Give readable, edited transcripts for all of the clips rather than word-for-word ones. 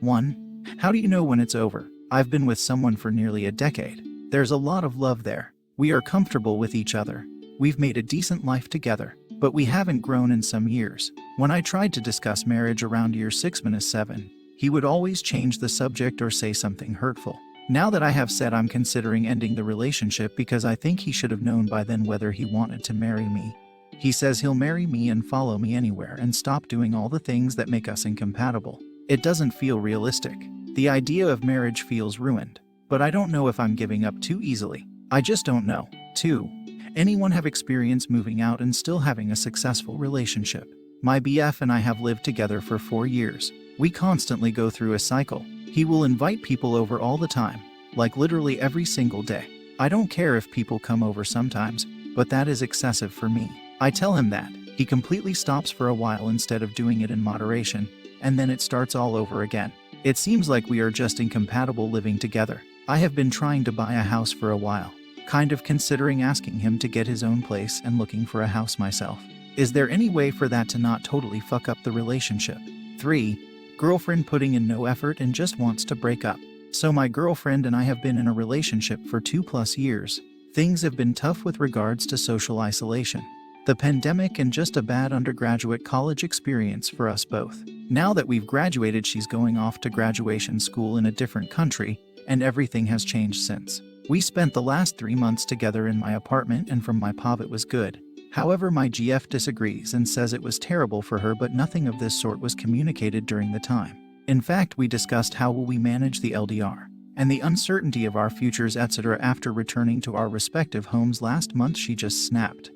1. How do you know when it's over? I've been with someone for nearly a decade. There's a lot of love there. We are comfortable with each other. We've made a decent life together, but we haven't grown in some years. When I tried to discuss marriage around year 6-7, he would always change the subject or say something hurtful. Now that I have said I'm considering ending the relationship because I think he should have known by then whether he wanted to marry me. He says he'll marry me and follow me anywhere and stop doing all the things that make us incompatible. It doesn't feel realistic. The idea of marriage feels ruined, but I don't know if I'm giving up too easily. I just don't know. 2. Anyone have experience moving out and still having a successful relationship? My BF and I have lived together for 4 years. We constantly go through a cycle. He will invite people over all the time, like literally every single day. I don't care if people come over sometimes, but that is excessive for me. I tell him that. He completely stops for a while instead of doing it in moderation, and then it starts all over again. It seems like we are just incompatible living together. I have been trying to buy a house for a while, kind of considering asking him to get his own place and looking for a house myself. Is there any way for that to not totally fuck up the relationship? 3. Girlfriend putting in no effort and just wants to break up. So my girlfriend and I have been in a relationship for 2+ years. Things have been tough with regards to social isolation, the pandemic, and just a bad undergraduate college experience for us both. Now that we've graduated, she's going off to graduation school in a different country, and everything has changed since. We spent the last 3 months together in my apartment, and from my POV it was good. However, my GF disagrees and says it was terrible for her, but nothing of this sort was communicated during the time. In fact, we discussed how will we manage the LDR and the uncertainty of our futures, etc. After returning to our respective homes last month, she just snapped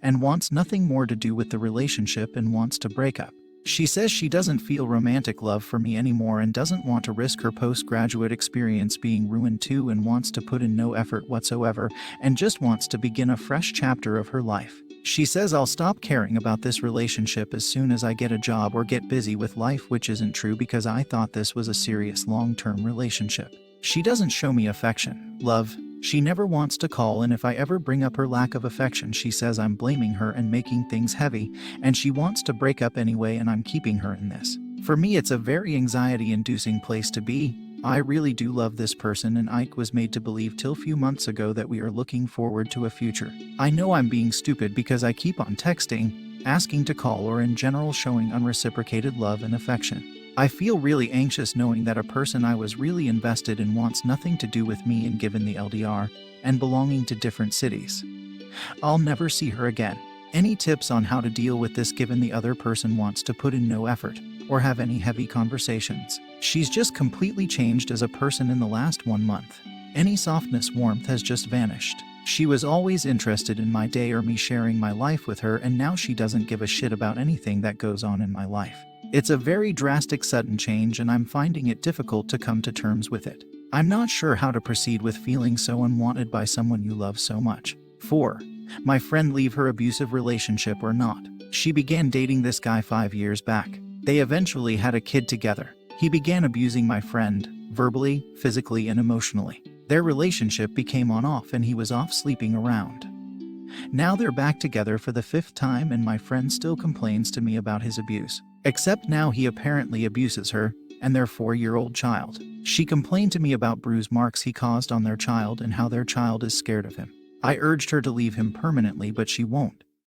and wants nothing more to do with the relationship and wants to break up. She says she doesn't feel romantic love for me anymore and doesn't want to risk her postgraduate experience being ruined too, and wants to put in no effort whatsoever and just wants to begin a fresh chapter of her life. She says I'll stop caring about this relationship as soon as I get a job or get busy with life, which isn't true because I thought this was a serious long-term relationship. She doesn't show me affection, love. She never wants to call, and if I ever bring up her lack of affection, she says I'm blaming her and making things heavy, and she wants to break up anyway, and I'm keeping her in this. For me, it's a very anxiety-inducing place to be. I really do love this person, and Ike was made to believe till few months ago that we are looking forward to a future. I know I'm being stupid because I keep on texting, asking to call, or in general showing unreciprocated love and affection. I feel really anxious knowing that a person I was really invested in wants nothing to do with me, and given the LDR and belonging to different cities, I'll never see her again. Any tips on how to deal with this given the other person wants to put in no effort or have any heavy conversations? She's just completely changed as a person in the last 1 month. Any softness, warmth has just vanished. She was always interested in my day or me sharing my life with her, and now she doesn't give a shit about anything that goes on in my life. It's a very drastic, sudden change, and I'm finding it difficult to come to terms with it. I'm not sure how to proceed with feeling so unwanted by someone you love so much. 4. My friend leave her abusive relationship or not? She began dating this guy 5 years back. They eventually had a kid together. He began abusing my friend, verbally, physically, and emotionally. Their relationship became on-off, and he was off sleeping around. Now they're back together for the 5th time, and my friend still complains to me about his abuse. Except now he apparently abuses her and their 4-year-old child. She complained to me about bruise marks he caused on their child and how their child is scared of him. I urged her to leave him permanently, but she won't.